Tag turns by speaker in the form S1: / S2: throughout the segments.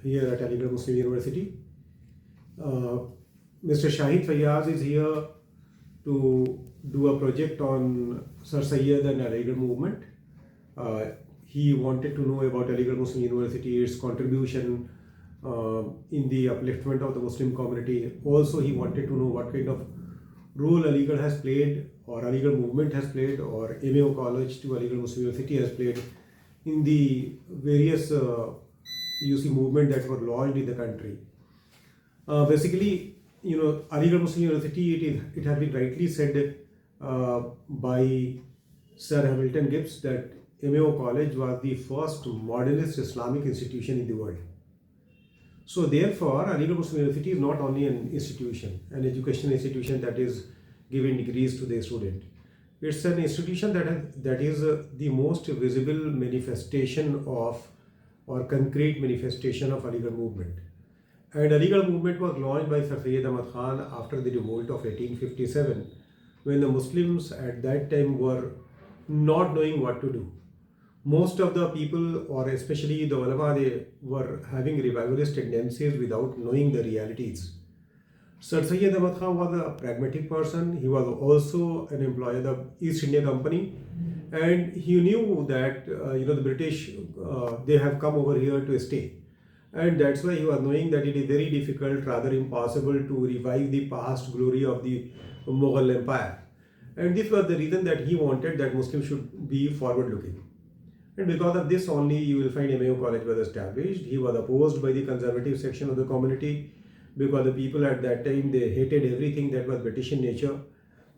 S1: here at Aligarh Muslim University. Mr. Shahid Fayyaz is here to do a project on Sir Syed and Aligarh Movement. He wanted to know about Aligarh Muslim University, its contribution in the upliftment of the Muslim community. Also, he wanted to know what kind of role Aligarh has played, or Aligarh Movement has played, or MAO College to Aligarh Muslim University has played in the various movement that were launched in the country. Basically, Aligarh Muslim University, it has been rightly said by Sir Hamilton Gibbs that MAO College was the first modernist Islamic institution in the world. So therefore, Aligarh Muslim University is not only an institution, an educational institution that is giving degrees to the student. It's an institution that is the most visible manifestation of, or concrete manifestation of Aligarh Movement. And Aligarh Movement was launched by Sir Syed Ahmad Khan after the revolt of 1857, when the Muslims at that time were not knowing what to do. Most of the people, or especially the ulama, they were having revivalist tendencies without knowing the realities. Sir Syed Ahmad Khan was a pragmatic person. He was also an employee of the East India Company, and he knew that the British they have come over here to stay, and that's why he was knowing that it is very difficult, rather impossible, to revive the past glory of the Mughal Empire. And this was the reason that he wanted that Muslims should be forward-looking. And because of this only, you will find MAO College was established. He was opposed by the conservative section of the community, because the people at that time, they hated everything that was British in nature.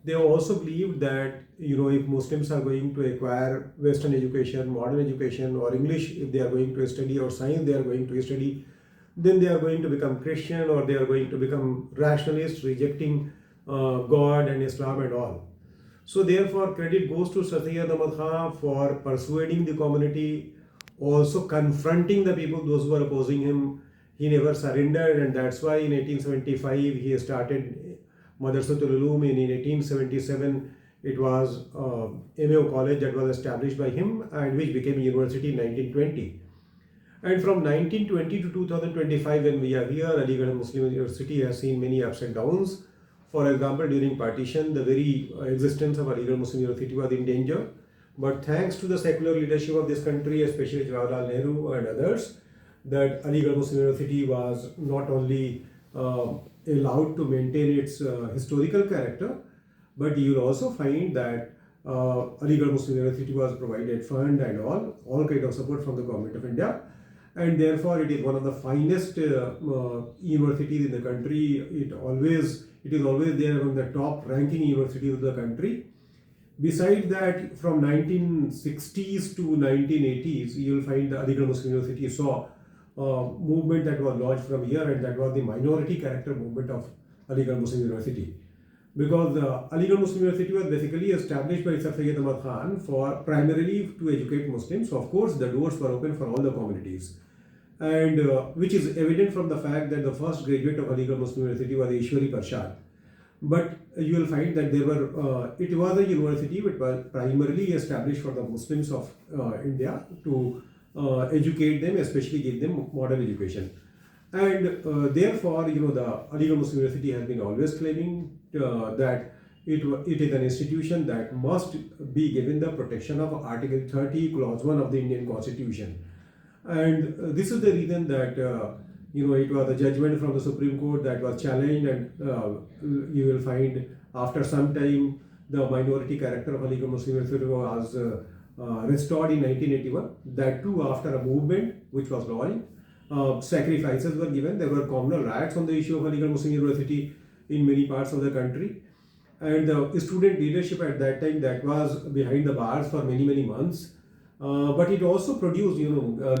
S1: They also believed that if Muslims are going to acquire Western education, modern education, or English if they are going to study, or science they are going to study, then they are going to become Christian, or they are going to become rationalists, rejecting God and Islam and all. So therefore, credit goes to Sir Syed Ahmad Khan for persuading the community, also confronting the people, those who were opposing him. He never surrendered, and that's why in 1875 he started Madrasatul Uloom. In 1877 it was MAO College that was established by him, and which became a university in 1920. And from 1920 to 2025, when we are here, Aligarh Muslim University has seen many ups and downs. For example, during partition, the very existence of Aligarh Muslim University was in danger. But thanks to the secular leadership of this country, especially Jawaharlal Nehru and others, that Aligarh Muslim University was not only allowed to maintain its historical character, but you will also find that Aligarh Muslim University was provided fund and all kind of support from the government of India, and therefore it is one of the finest universities in the country. It is always there among the top ranking universities of the country. Besides that, from 1960s to 1980s, you will find the Aligarh Muslim University saw movement that was launched from here, and that was the minority character movement of Aligarh Muslim University. Because Aligarh Muslim University was basically established by Sir Syed Ahmad Khan for primarily to educate Muslims. So of course the doors were open for all the communities, and which is evident from the fact that the first graduate of Aligarh Muslim University was Ishwari Parshad. But you will find that it was a university which was primarily established for the Muslims of India to educate them, especially give them modern education. And therefore, the Aligarh Muslim University has been always claiming that it is an institution that must be given the protection of Article 30, Clause 1 of the Indian Constitution. And this is the reason that it was a judgment from the Supreme Court that was challenged, and you will find after some time the minority character of Aligarh Muslim University was restored in 1981. That too after a movement which was launched. Sacrifices were given. There were communal riots on the issue of Aligarh Muslim University in many parts of the country, and the student leadership at that time, that was behind the bars for many months. But it also produced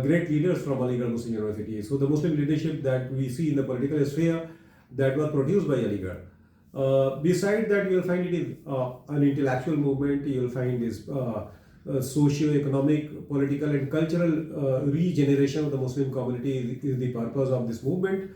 S1: great leaders from Aligarh Muslim University. So the Muslim leadership that we see in the political sphere, that was produced by Aligarh. Besides that, you will find it is an intellectual movement. You will find this socio-economic, political and cultural regeneration of the Muslim community is the purpose of this movement.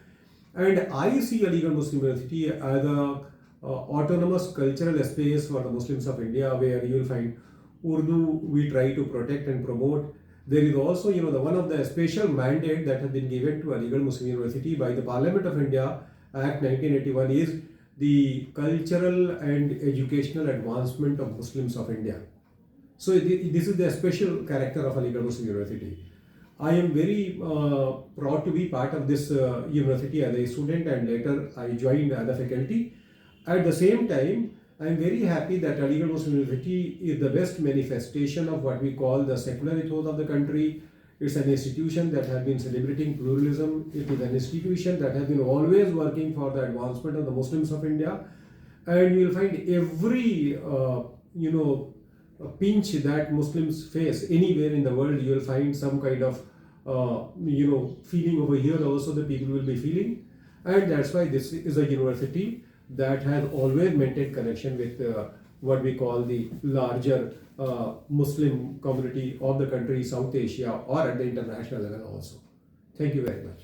S1: And I see Aligarh Muslim University as a autonomous cultural space for the Muslims of India, where you will find Urdu we try to protect and promote, There is also, the one of the special mandate that has been given to Aligarh Muslim University by the Parliament of India Act 1981 is the cultural and educational advancement of Muslims of India. So this is the special character of Aligarh Muslim University. I am very proud to be part of this university as a student, and later I joined as a faculty. At the same time, I am very happy that Aligarh Muslim University is the best manifestation of what we call the secular ethos of the country. It's an institution that has been celebrating pluralism. It is an institution that has been always working for the advancement of the Muslims of India. And you will find every, pinch that Muslims face anywhere in the world, you will find some kind of, feeling over here also the people will be feeling. And that's why this is a university that has always maintained connection with what we call the larger Muslim community of the country, South Asia, or at the international level also. Thank you very much.